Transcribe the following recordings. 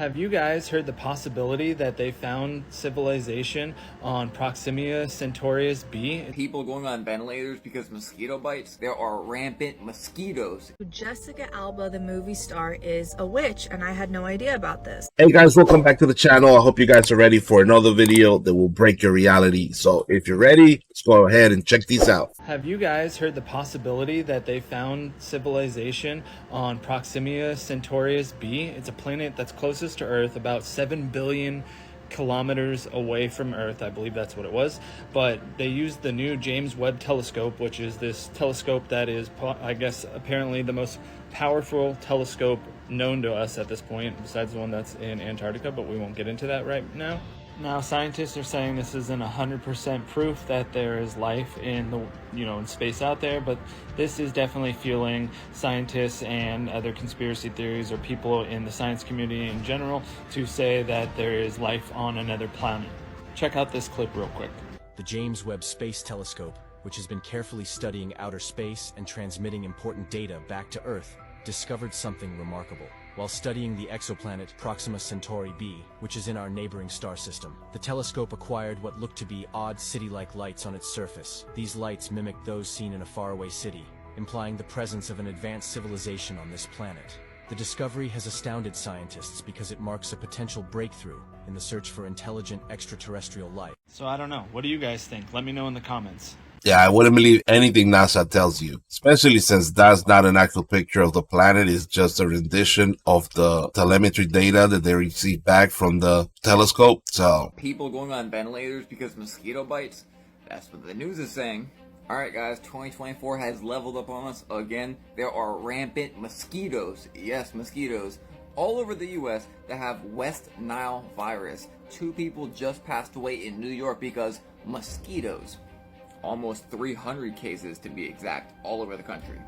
Have you guys heard the possibility that they found civilization on Proxima Centaurus b? People going on ventilators because mosquito bites. There are rampant mosquitoes. Jessica Alba, the movie star, is a witch, and I had no idea about this. Hey guys, welcome back to the channel. I hope you guys are ready for another video that will break your reality. So if you're ready, let's go ahead and check these out. Have you guys heard the possibility that they found civilization on Proxima Centaurus b? It's a planet that's closest to Earth, about 7 billion kilometers away from Earth. I believe that's what it was. But they used the new James Webb telescope, which is this telescope that is, I guess, apparently the most powerful telescope known to us at this point, besides the one that's in Antarctica, but we won't get into that right now. Now, scientists are saying this isn't 100% proof that there is life in the, in space out there, but this is definitely fueling scientists and other conspiracy theories or people in the science community in general to say that there is life on another planet. Check out this clip real quick. The James Webb Space Telescope, which has been carefully studying outer space and transmitting important data back to Earth, discovered something remarkable. While studying the exoplanet Proxima Centauri b, which is in our neighboring star system, the telescope acquired what looked to be odd city-like lights on its surface. These lights mimic those seen in a faraway city, implying the presence of an advanced civilization on this planet. The discovery has astounded scientists because it marks a potential breakthrough in the search for intelligent extraterrestrial life. So I don't know. What do you guys think? Let me know in the comments. Yeah, I wouldn't believe anything NASA tells you, especially since that's not an actual picture of the planet. It's just a rendition of the telemetry data that they received back from the telescope. So People going on ventilators because mosquito bites. That's what the news is saying. Alright guys, 2024 has leveled up on us again. There are rampant mosquitoes, yes, mosquitoes, all over the US that have West Nile virus. 2 people just passed away in New York because mosquitoes. Almost 300 cases to be exact, all over the country.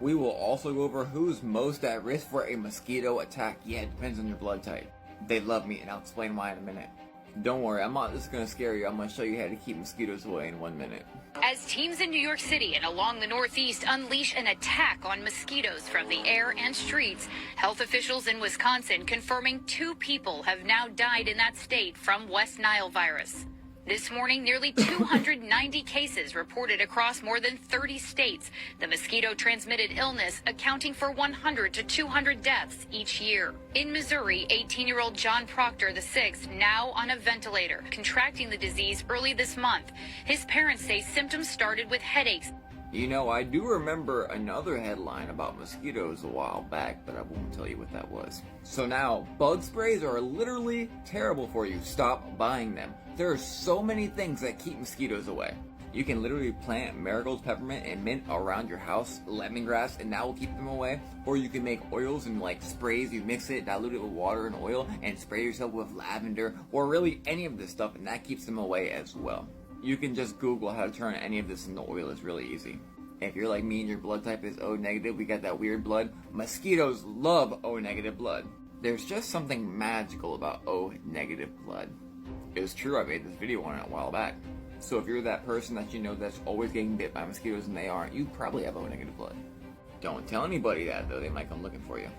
We will also go over who's most at risk for a mosquito attack. Yeah, it depends on your blood type. They love me, and I'll explain why in a minute. Don't worry, I'm not just gonna scare you, I'm gonna show you how to keep mosquitoes away in 1 minute. As teams in New York City and along the Northeast unleash an attack on mosquitoes from the air and streets, health officials in Wisconsin confirming 2 people have now died in that state from West Nile virus. This morning, nearly 290 cases reported across more than 30 states. The mosquito-transmitted illness accounting for 100 to 200 deaths each year. In Missouri, 18-year-old John Proctor VI, now on a ventilator, contracting the disease early this month. His parents say symptoms started with headaches. You know, I do remember another headline about mosquitoes a while back, but I won't tell you what that was. So now, bug sprays are literally terrible for you. Stop buying them. There are so many things that keep mosquitoes away. You can literally plant marigolds, peppermint, and mint around your house, lemongrass, and that will keep them away. Or you can make oils and like sprays, you mix it, dilute it with water and oil, and spray yourself with lavender, or really any of this stuff, and that keeps them away as well. You can just Google how to turn any of this into oil. It's really easy. If you're like me and your blood type is O negative, we got that weird blood. Mosquitoes love O negative blood. There's just something magical about O negative blood. It was true, I made this video on it a while back. So if you're that person that you know that's always getting bit by mosquitoes and they aren't, you probably have O negative blood. Don't tell anybody that though, they might come looking for you.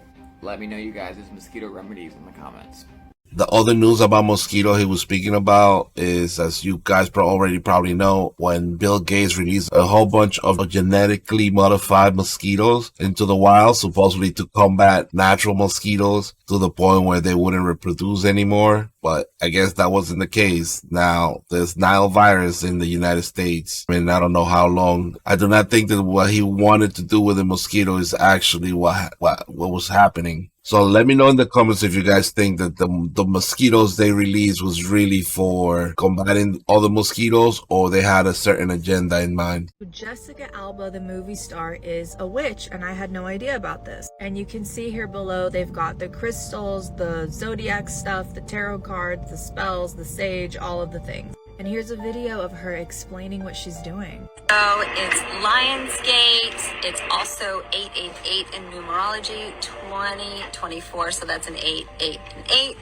Let me know you guys' mosquito remedies in the comments. the other news about Mosquito he was speaking about is, as you guys already probably know, when Bill Gates released a whole bunch of genetically modified mosquitoes into the wild, supposedly to combat natural mosquitoes to the point where they wouldn't reproduce anymore. But I guess that wasn't the case. Now, there's Nile virus in the United States. I mean, I don't know how long. I do not think that what he wanted to do with the mosquito is actually what was happening. So let me know in the comments if you guys think that the mosquitoes they released was really for combating all the mosquitoes, or they had a certain agenda in mind. Jessica Alba, the movie star, is a witch, and I had no idea about this. And you can see here below, they've got the crystals, the zodiac stuff, the tarot cards, the spells, the sage, all of the things. And here's a video of her explaining what she's doing. So it's Lionsgate. It's also 888 in numerology, 2024. So that's an 8, 8, and 8.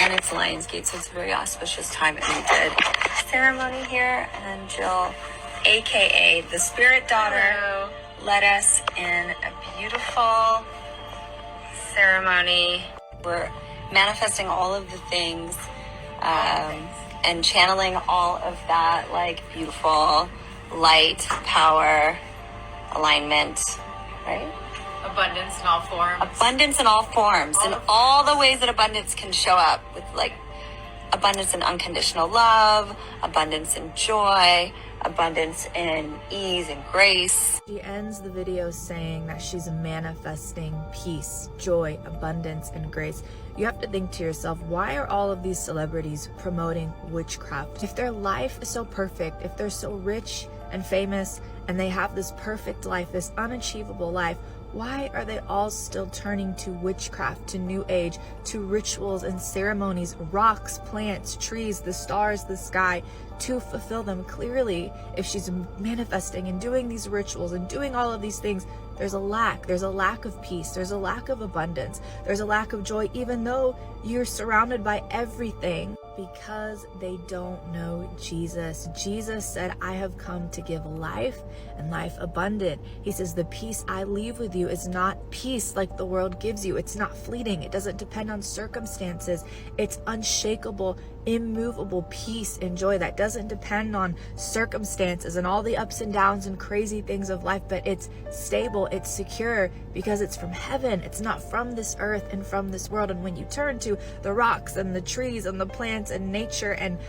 And it's Lionsgate, so it's a very auspicious time. And we did ceremony here. And Jill, aka the spirit daughter, led us in a beautiful ceremony. We're manifesting all of the things, and channeling all of that, like, beautiful light, power, alignment, right? Abundance in all forms. Abundance in all forms, and all the ways that abundance can show up, with like abundance in unconditional love, abundance in joy, abundance in ease and grace. She ends the video saying that she's manifesting peace, joy, abundance, and grace. You have to think to yourself, why are all of these celebrities promoting witchcraft? If their life is so perfect, if they're so rich and famous, and they have this perfect life, this unachievable life, why are they all still turning to witchcraft, to new age, to rituals and ceremonies, rocks, plants, trees, the stars, the sky, to fulfill them? Clearly, if she's manifesting and doing these rituals and doing all of these things, there's a lack of peace, there's a lack of abundance, there's a lack of joy, even though you're surrounded by everything, because they don't know Jesus. Jesus said, I have come to give life and life abundant. He says, the peace I leave with you is not peace like the world gives you. It's not fleeting. It doesn't depend on circumstances. It's unshakable, immovable peace and joy that doesn't depend on circumstances and all the ups and downs and crazy things of life, but it's stable, it's secure, because it's from heaven. It's not from this earth and from this world. And when you turn to the rocks and the trees and the plants and nature and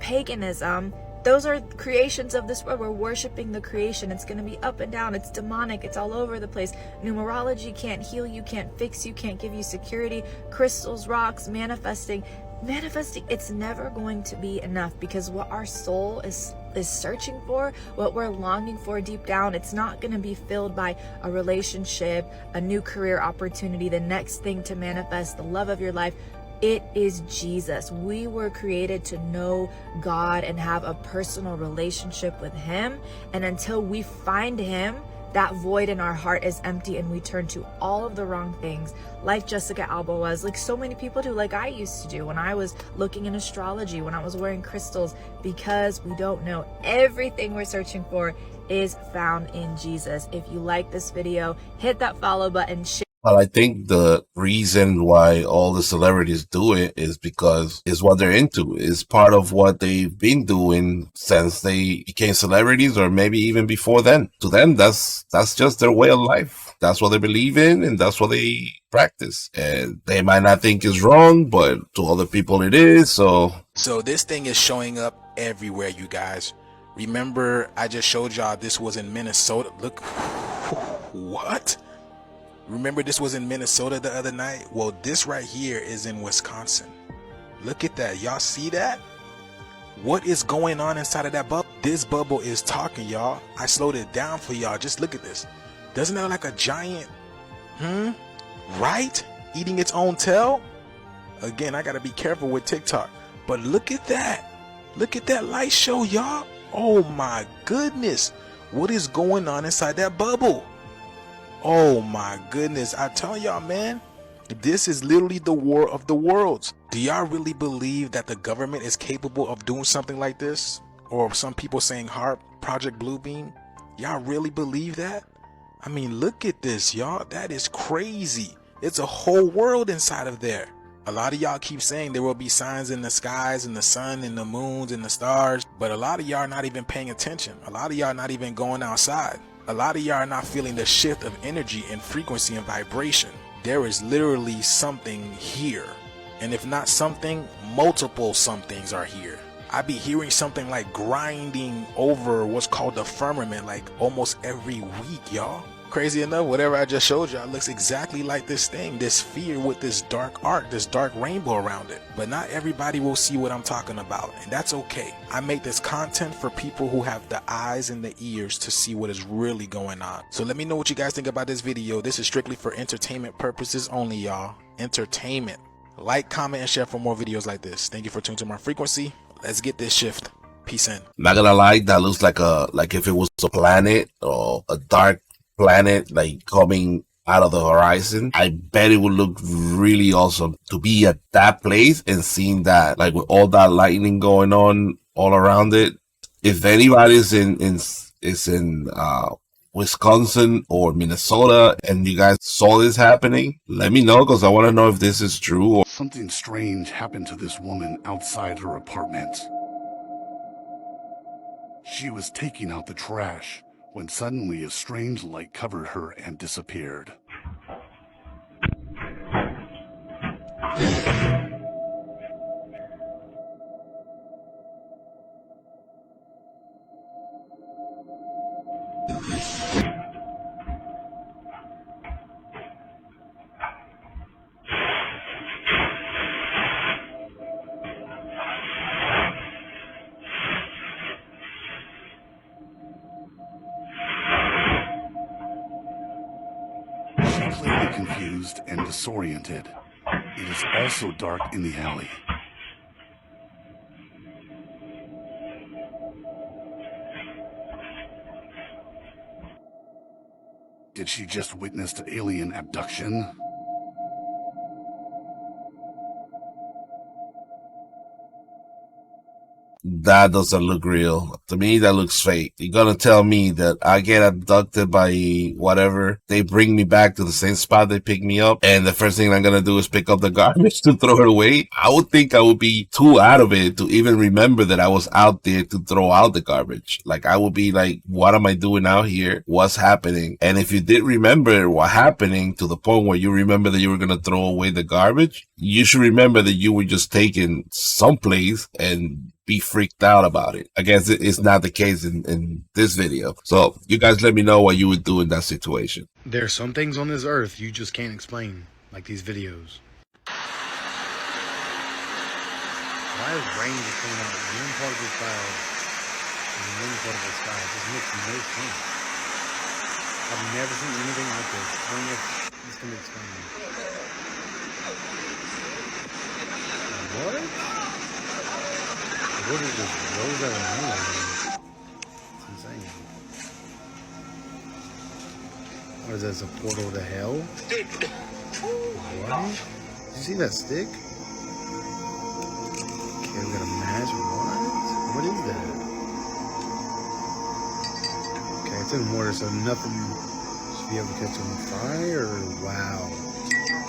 paganism, those are creations of this world. We're worshiping the creation. It's going to be up and down. It's demonic. It's all over the place. Numerology can't heal you, can't fix you, can't give you security. Crystals, rocks, manifesting, it's never going to be enough, because what our soul is searching for, what we're longing for deep down, it's not going to be filled by a relationship, a new career opportunity, the next thing to manifest, the love of your life. It is Jesus. We were created to know God and have a personal relationship with him, and until we find him, that void in our heart is empty, and we turn to all of the wrong things, like Jessica Alba was, like so many people do, like I used to do when I was looking in astrology, when I was wearing crystals, because we don't know. Everything we're searching for is found in Jesus. If you like this video, hit that follow button, share. Well, I think the reason why all the celebrities do it is because it's what they're into. It's part of what they've been doing since they became celebrities, or maybe even before then. To them, that's just their way of life. That's what they believe in, and that's what they practice. And they might not think it's wrong, but to other people it is. So this thing is showing up everywhere, you guys. Remember, I just showed y'all this was in Minnesota. Look, what? Remember this was in Minnesota the other night? Well, this right here is in Wisconsin. Look at that. Y'all see that? What is going on inside of that bubble? This bubble is talking, y'all. I slowed it down for y'all. Just look at this. Doesn't that look like a giant, right? Eating its own tail? Again, I gotta be careful with TikTok. But look at that. Look at that light show, y'all. Oh my goodness. What is going on inside that bubble? Oh my goodness. I tell y'all, man, this is literally the war of the worlds. Do y'all really believe that the government is capable of doing something like this? Or some people saying HARP, Project Bluebeam? Y'all really believe that? I mean, look at this, y'all. That is crazy. It's a whole world inside of there. A lot of y'all keep saying there will be signs in the skies and the sun and the moons and the stars, but a lot of y'all are not even paying attention. A lot of y'all are not even going outside. A lot of y'all are not feeling the shift of energy and frequency and vibration. There is literally something here. And if not something, multiple somethings are here. I be hearing something like grinding over what's called the firmament like almost every week, y'all. Crazy enough, whatever I just showed y'all looks exactly like this thing, this sphere with this dark arc, this dark rainbow around it. But not everybody will see what I'm talking about, and that's okay. I make this content for people who have the eyes and the ears to see what is really going on. So let me know what you guys think about this video. This is strictly for entertainment purposes only, y'all. Entertainment. Like, comment, and share for more videos like this. Thank you for tuning to my frequency. Let's get this shift. Peace in. Not gonna lie, that looks like if it was a planet or a dark planet like coming out of the horizon. I bet it would look really awesome to be at that place and seeing that, like with all that lightning going on all around it. If anybody's in Wisconsin or Minnesota and you guys saw this happening, let me know, because I want to know if this is true. Or something strange happened to this woman outside her apartment. She was taking out the trash when suddenly a strange light covered her and disappeared. Completely confused and disoriented. It is also dark in the alley. Did she just witness the alien abduction? that doesn't look real. To me, that looks fake. You're gonna tell me that I get abducted by whatever, they bring me back to the same spot they pick me up, and the first thing I'm gonna do is pick up the garbage to throw it away? I would think I would be too out of it to even remember that I was out there to throw out the garbage. Like, I would be like, what am I doing out here? What's happening? And if you did remember what happening to the point where you remember that you were gonna throw away the garbage, you should remember that you were just taken someplace and be freaked out about it. I guess it's not the case in this video. So you guys let me know what you would do in that situation. There's some things on this earth you just can't explain, like these videos. Why is rain just coming out of one part of the cloud and one part of the sky? It just makes no sense. I've never seen anything like this. I don't know if this can be explained. What? What is this? What is that in? It's insane. What is this, a portal to hell? What? Did you see that stick? Okay, we got a match. What is that? Okay, it's in water, so nothing should be able to catch on fire. Wow.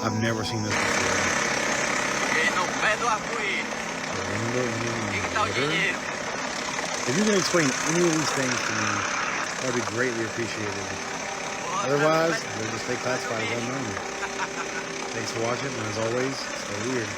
I've never seen this before. If you can explain any of these things to me, that would be greatly appreciated. Otherwise, we'll just stay classified as unknown. Thanks for watching, and as always, stay weird.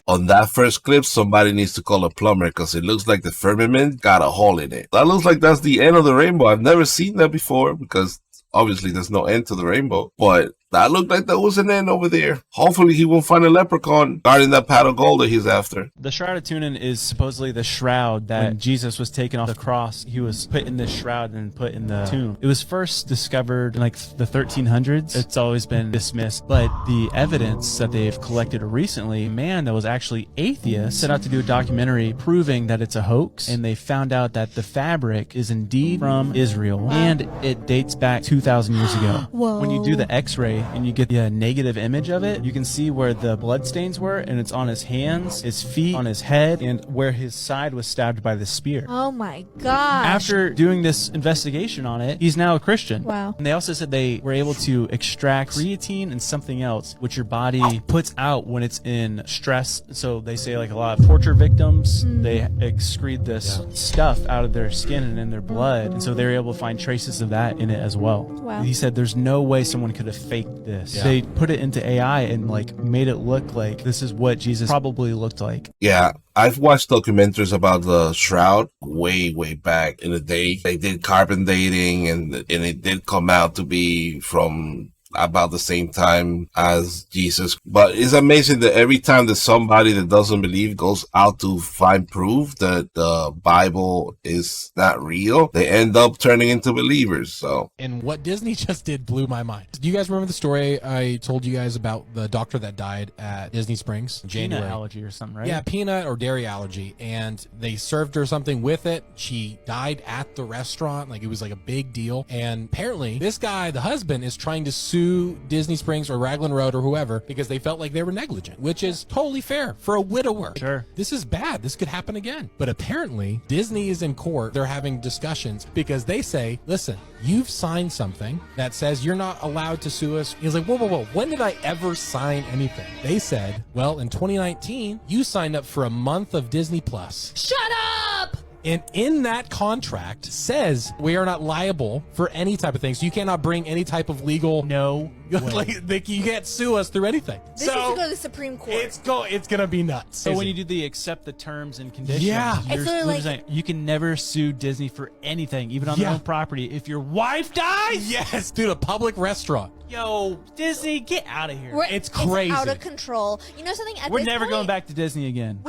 On that first clip, somebody needs to call a plumber because it looks like the firmament got a hole in it. That looks like that's the end of the rainbow. I've never seen that before because obviously there's no end to the rainbow. But that looked like there was an end over there. Hopefully he won't find a leprechaun guarding that pot of gold that he's after. The Shroud of Turin is supposedly the shroud that when Jesus was taken off the cross, he was put in this shroud and put in the tomb. It was first discovered in like the 1300s. It's always been dismissed, but the evidence that they've collected recently, a man that was actually atheist set out to do a documentary proving that it's a hoax, and they found out that the fabric is indeed from Israel, and it dates back 2,000 years ago. Whoa. When you do the x-ray and you get the negative image of it, you can see where the blood stains were, and it's on his hands, his feet, on his head, and where his side was stabbed by the spear. Oh my gosh. After doing this investigation on it, he's now a Christian. Wow. And they also said they were able to extract creatine and something else, which your body puts out when it's in stress. So they say like a lot of torture victims, they excrete this stuff out of their skin and in their blood. And so they were able to find traces of that in it as well. Wow. He said there's no way someone could have faked this. They put it into AI and like made it look like this is what Jesus probably looked like. Yeah, I've watched documentaries about the Shroud way back in the day. They did carbon dating and it did come out to be from about the same time as Jesus. But it's amazing that every time that somebody that doesn't believe goes out to find proof that the Bible is not real, they end up turning into believers. So, and what Disney just did blew my mind. Do you guys remember the story I told you guys about the doctor that died at Disney Springs in January? Peanut allergy or something, right? Yeah, peanut or dairy allergy, and they served her something with it. She died at the restaurant. Like, it was like a big deal. And apparently this guy, the husband, is trying to sue sue Disney Springs or Raglan Road or whoever because they felt like they were negligent, which is totally fair for a widower. Sure. This is bad. This could happen again. But apparently, Disney is in court. They're having discussions because they say, listen, you've signed something that says you're not allowed to sue us. He's like, whoa, whoa, whoa. When did I ever sign anything? They said, well, in 2019, you signed up for a month of Disney Plus. Shut up! And in that contract says we are not liable for any type of thing. So you cannot bring any type of legal. No. Like, you can't sue us through anything. This needs to go to the Supreme Court. It's gonna be nuts. So when you do the accept the terms and conditions, Yeah. you're It's literally saying you can never sue Disney for anything, even on their own property. If your wife dies, yes, dude, a public restaurant. Yo, Disney, get out of here. It's crazy. It's out of control. You know something? At We're this never point, going back to Disney again.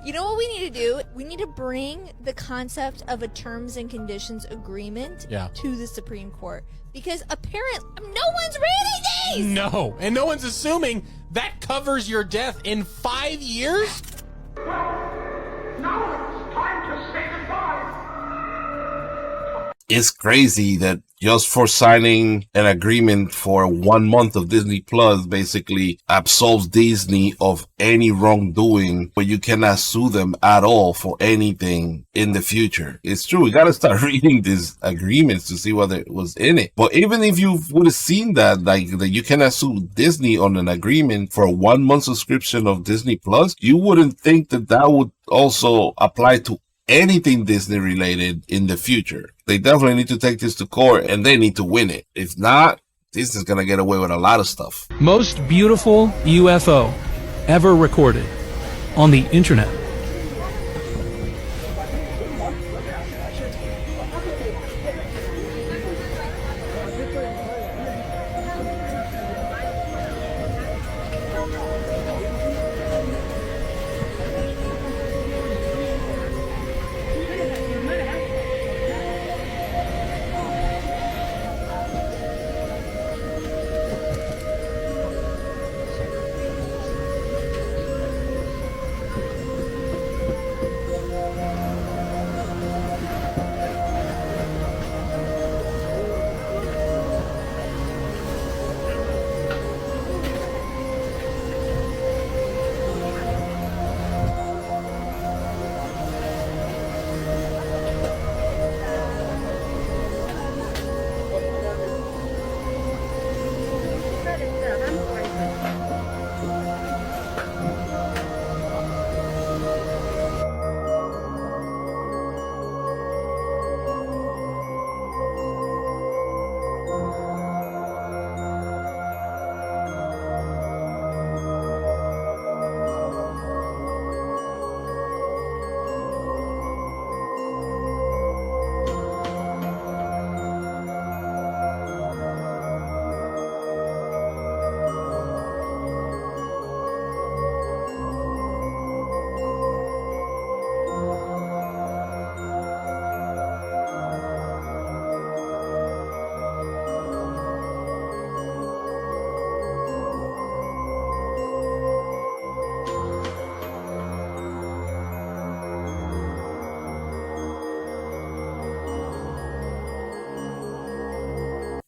You know what we need to do? We need to bring the concept of a terms and conditions agreement to the Supreme Court. Because apparently, no one's reading these! No. And no one's assuming that covers your death in 5 years? Now it's time to say goodbye. It's crazy that just for signing an agreement for 1 month of Disney Plus basically absolves Disney of any wrongdoing, but you cannot sue them at all for anything in the future. It's true. We got to start reading these agreements to see what it was in it. But even if you would have seen that, like that you cannot sue Disney on an agreement for a 1 month subscription of Disney Plus, you wouldn't think that that would also apply to anything Disney related in the future. They definitely need to take this to court and they need to win it. If not, Disney's gonna get away with a lot of stuff. Most beautiful UFO ever recorded on the internet.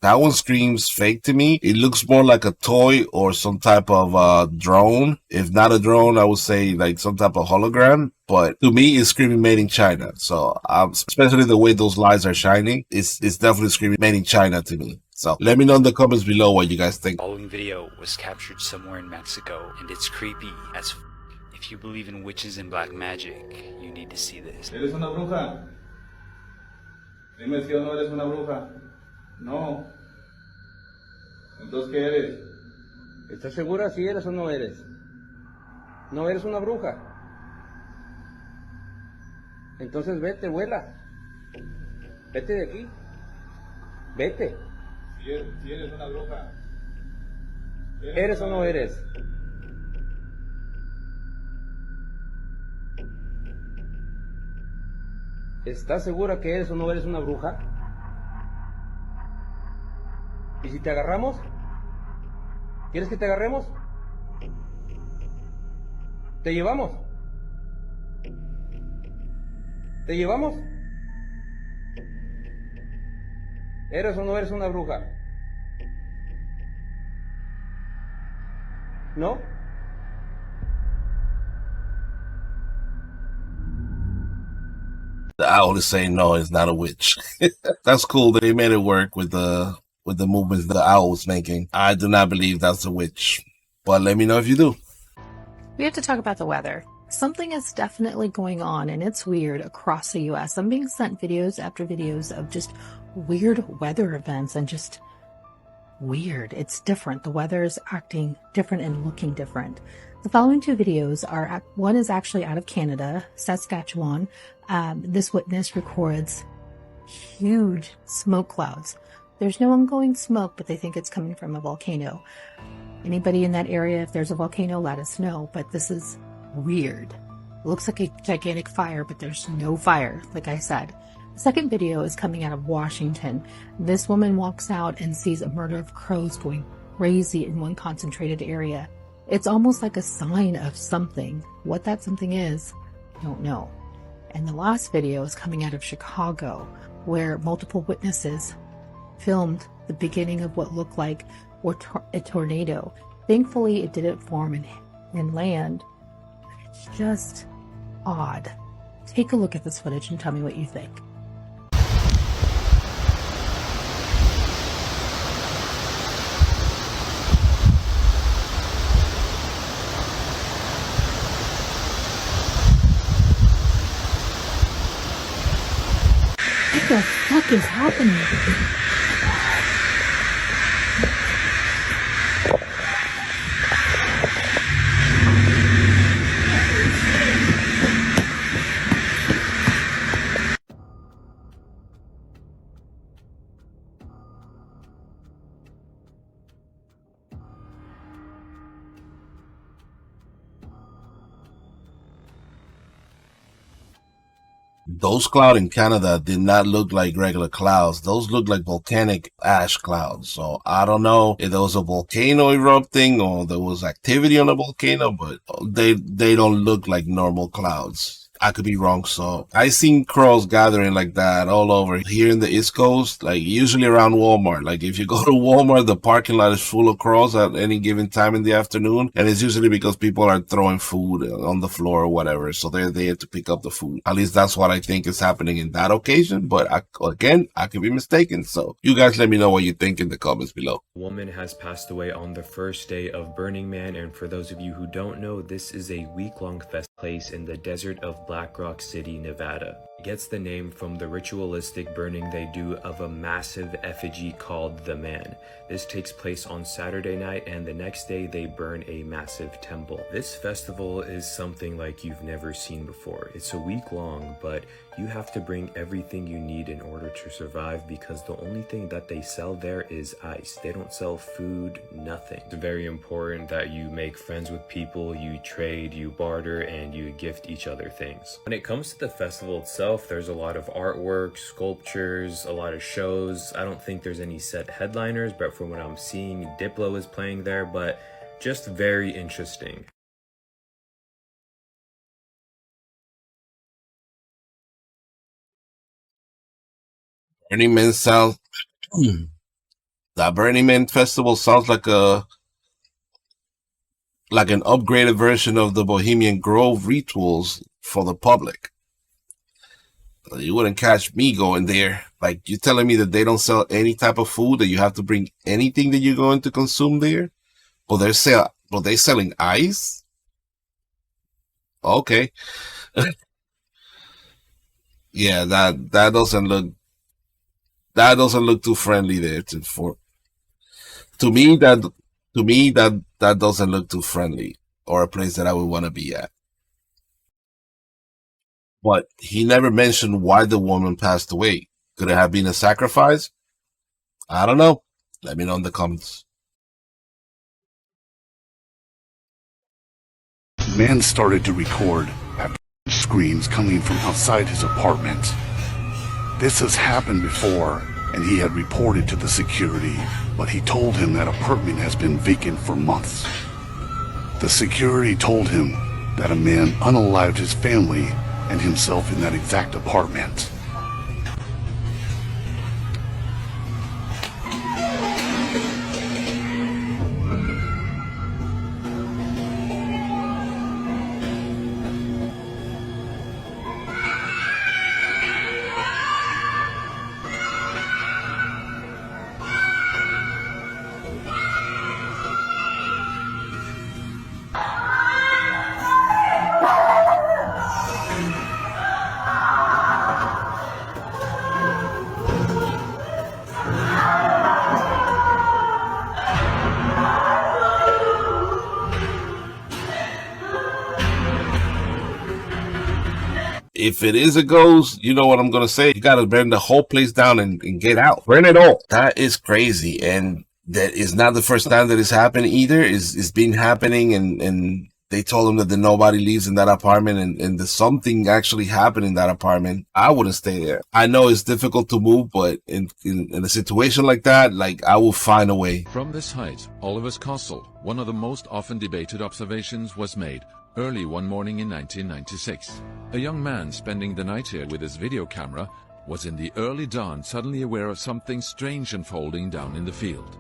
That one screams fake to me. It looks more like a toy or some type of drone. If not a drone, I would say like some type of hologram. But to me, it's screaming made in China. So especially the way those lights are shining, it's definitely screaming made in China to me. So let me know in the comments below what you guys think. The following video was captured somewhere in Mexico, and it's creepy as f. If you believe in witches and black magic, you need to see this. ¿Eres una bruja? Dime si o no eres una bruja. No. Entonces, ¿qué eres? ¿Estás segura si eres o no eres? No eres una bruja. Entonces vete, vuela. Vete de aquí. Vete. Si eres una bruja. ¿Eres o no eres? ¿Estás segura que eres o no eres una bruja? ¿Y si te agarramos? ¿Quieres que te agarremos? ¿Te llevamos? ¿Te llevamos? ¿Eres o no eres una bruja? No? The owl is saying no, it's not a witch. That's cool that they made it work with the movements the owl was making. I do not believe that's a witch, but let me know if you do. We have to talk about the weather. Something is definitely going on, and it's weird across the US. I'm being sent videos after videos of just weird weather events and just weird. It's different. The weather is acting different and looking different. The following two videos are, one is actually out of Canada, Saskatchewan. This witness records huge smoke clouds. There's no ongoing smoke, but they think it's coming from a volcano. Anybody in that area, if there's a volcano, let us know, but this is weird. It looks like a gigantic fire, but there's no fire, like I said. The second video is coming out of Washington. This woman walks out and sees a murder of crows going crazy in one concentrated area. It's almost like a sign of something. What that something is, I don't know. And the last video is coming out of Chicago, where multiple witnesses filmed the beginning of what looked like a tornado. Thankfully, it didn't form in land. It's just odd. Take a look at this footage and tell me what you think. What the fuck is happening? Those clouds in Canada did not look like regular clouds. Those look like volcanic ash clouds. So I don't know if there was a volcano erupting or there was activity on a volcano, but they don't look like normal clouds. I could be wrong. So I seen crows gathering like that all over here in the East Coast, like usually around Walmart. Like if you go to Walmart, the parking lot is full of crows at any given time in the afternoon. And it's usually because people are throwing food on the floor or whatever. So they're there to pick up the food. At least that's what I think is happening in that occasion. But I could be mistaken. So you guys let me know what you think in the comments below. A woman has passed away on the first day of Burning Man. And for those of you who don't know, this is a week-long fest place in the desert of Black Rock City, Nevada. It gets the name from the ritualistic burning they do of a massive effigy called the Man. This takes place on Saturday night, and the next day they burn a massive temple. This festival is something like you've never seen before. It's a week long, but you have to bring everything you need in order to survive because the only thing that they sell there is ice. They don't sell food, nothing. It's very important that you make friends with people, you trade, you barter, and you gift each other things. When it comes to the festival itself, there's a lot of artwork, sculptures, a lot of shows. I don't think there's any set headliners, but from what I'm seeing, Diplo is playing there, but just very interesting. Burning Man sounds that Burning Man festival sounds like an upgraded version of the Bohemian Grove rituals for the public. You wouldn't catch me going there. Like, you telling me that they don't sell any type of food, that you have to bring anything that you're going to consume there? But they're selling ice? Okay. Yeah, that doesn't look too friendly there to me that doesn't look too friendly or a place that I would want to be at. But he never mentioned why the woman passed away. Could it have been a sacrifice? I don't know. Let me know in the comments. The man started to record after screams coming from outside his apartment. This has happened before, and he had reported to the security, but he told him that apartment has been vacant for months. The security told him that a man unalived his family and himself in that exact apartment. if it is a ghost, you know what I'm going to say. You got to burn the whole place down and get out. Burn it all. That is crazy. And that is not the first time that it's happened either. It's been happening, and they told him that nobody lives in that apartment, and there's something actually happened in that apartment. I wouldn't stay there. I know it's difficult to move, but in a situation like that, like, I will find a way. From this height, Oliver's Castle, one of the most often debated observations was made early one morning in 1996. A young man spending the night here with his video camera was in the early dawn suddenly aware of something strange unfolding down in the field.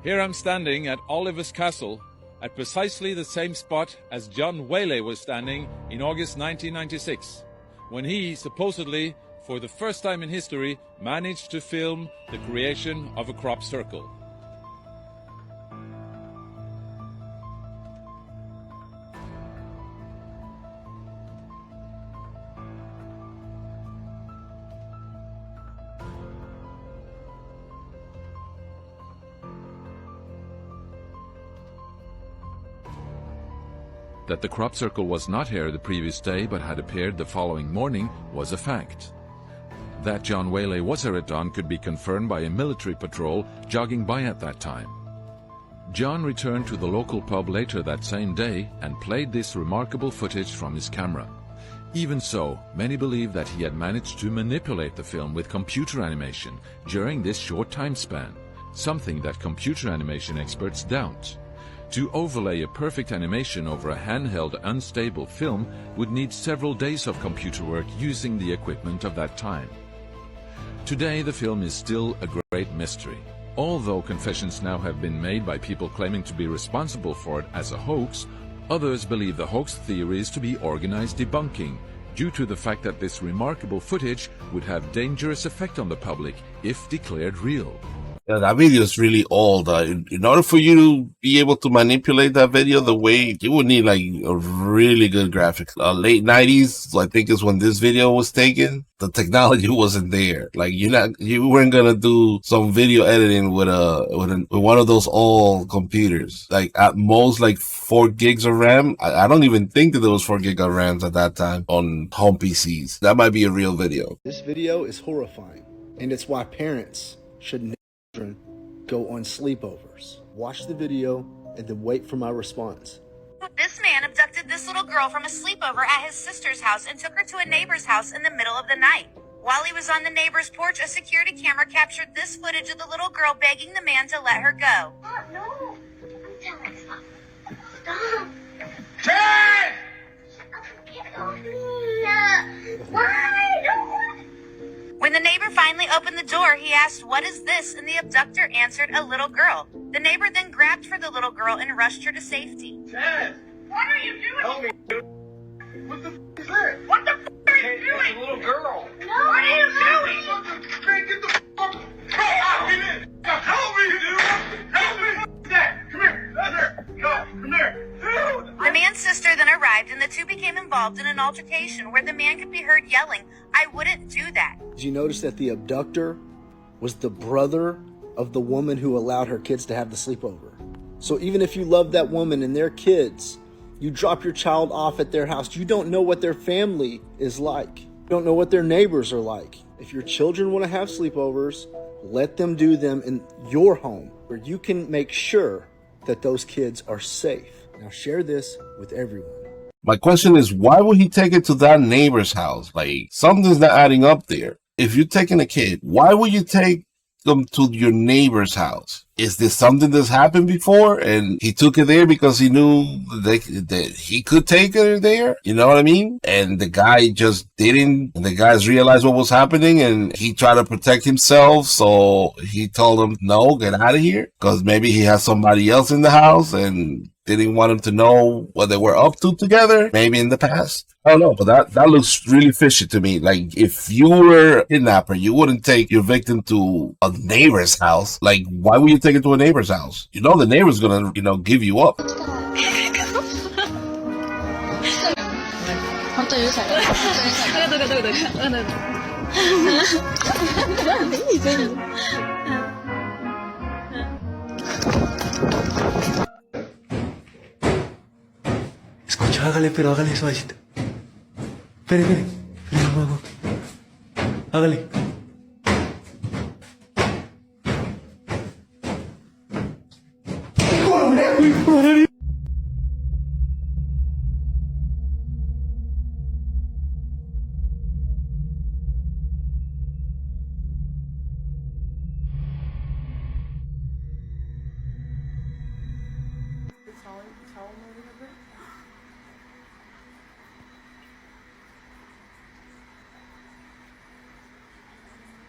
Here I'm standing at Oliver's Castle, at precisely the same spot as John Whaley was standing in August 1996, when he supposedly, for the first time in history, managed to film the creation of a crop circle. That the crop circle was not here the previous day but had appeared the following morning was a fact. That John Whaley was here at dawn could be confirmed by a military patrol jogging by at that time. John returned to the local pub later that same day and played this remarkable footage from his camera. Even so, many believe that he had managed to manipulate the film with computer animation during this short time span, something that computer animation experts doubt. To overlay a perfect animation over a handheld, unstable film would need several days of computer work using the equipment of that time. Today, the film is still a great mystery. Although confessions now have been made by people claiming to be responsible for it as a hoax, others believe the hoax theory is to be organized debunking, due to the fact that this remarkable footage would have dangerous effect on the public if declared real. Yeah, that video is really old. In order for you to be able to manipulate that video the way, you would need like a really good graphic. Late 90s, I think, is when this video was taken. The technology wasn't there. Like, you weren't gonna do some video editing with one of those old computers. Like, at most, like 4 gigs of RAM. I don't even think that there was 4 gig of RAM at that time on home PCs. That might be a real video. This video is horrifying, and it's why parents should go on sleepovers. Watch the video and then wait for my response. This man abducted this little girl from a sleepover at his sister's house and took her to a neighbor's house in the middle of the night. While he was on the neighbor's porch, a security camera captured this footage of the little girl begging the man to let her go. Oh, no. I'm telling stop. Stop. Chad! Get off me. Why? No. When the neighbor finally opened the door, he asked, "What is this?" And the abductor answered, "A little girl." The neighbor then grabbed for the little girl and rushed her to safety. Chad! What are you doing? Help me, dude. What the f*** is that? What the f*** are you doing? It's a little girl. No. What are you doing? Man, get the f*** up. Help me, dude. Help me, dude. Help me. Dad, come here. There. Go. Come here. Dude. The man's sister then arrived, and the two became involved in an altercation where the man could be heard yelling, "I wouldn't do that." Did you notice that the abductor was the brother of the woman who allowed her kids to have the sleepover? So even if you love that woman and their kids, you drop your child off at their house, you don't know what their family is like. You don't know what their neighbors are like. If your children want to have sleepovers, let them do them in your home where you can make sure that those kids are safe. Now share this with everyone. My question is, why would he take it to that neighbor's house? Like, something's not adding up there. If you're taking a kid, why would you take them to your neighbor's house? Is this something that's happened before and he took it there because he knew that he could take her there? You know what I mean? And the guy just didn't. And the guys realized what was happening and he tried to protect himself. So he told them, no, get out of here. Because maybe he has somebody else in the house and didn't want him to know what they were up to together, maybe in the past. I don't know, but that looks really fishy to me. Like, if you were a kidnapper, you wouldn't take your victim to a neighbor's house. Like, why would you take it to a neighbor's house? You know the neighbor's gonna, give you up. Escucha, hágale suavecito. Espere. Hágale.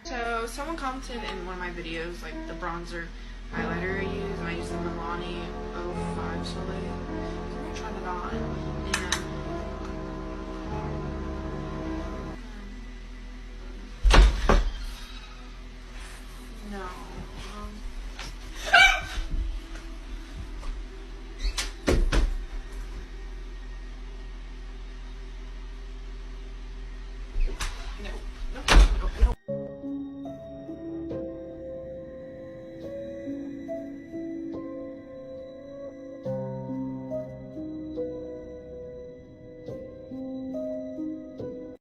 So someone commented in one of my videos, like the bronzer highlighter I use, and I use the Milani 05 Soleil. So I tried it on, and no.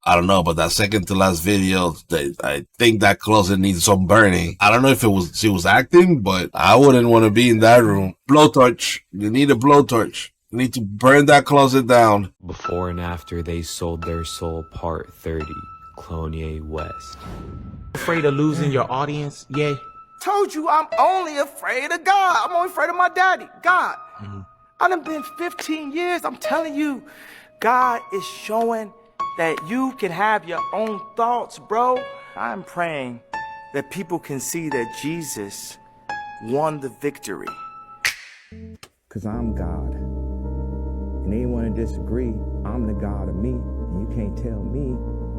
I don't know, but that second to last video, I think that closet needs some burning. I don't know if she was acting, but I wouldn't want to be in that room. Blowtorch. You need a blowtorch. You need to burn that closet down. Before and after they sold their soul, part 30, Kanye West. Afraid of losing your audience? Yeah. Told you I'm only afraid of God. I'm only afraid of my daddy, God. I done been 15 years. I'm telling you, God is showing that you can have your own thoughts, bro. I'm praying that people can see that Jesus won the victory. Because I'm God. And anyone who disagree, I'm the God of me. And you can't tell me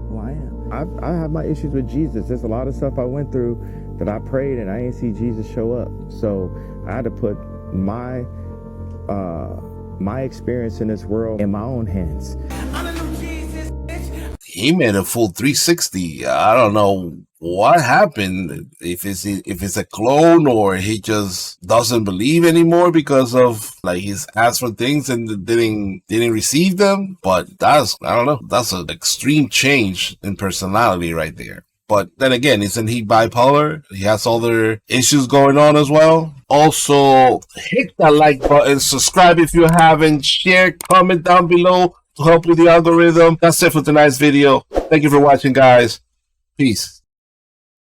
who I am. I have my issues with Jesus. There's a lot of stuff I went through that I prayed and I didn't see Jesus show up. So I had to put my experience in this world in my own hands. He made a full 360. I don't know what happened. If it's a clone or he just doesn't believe anymore because of like he's asked for things and didn't receive them. But I don't know. That's an extreme change in personality right there. But then again, isn't he bipolar? He has other issues going on as well. Also, hit that like button, subscribe if you haven't, share, comment down below to help with the algorithm. That's it for tonight's video. Thank you for watching, guys. Peace.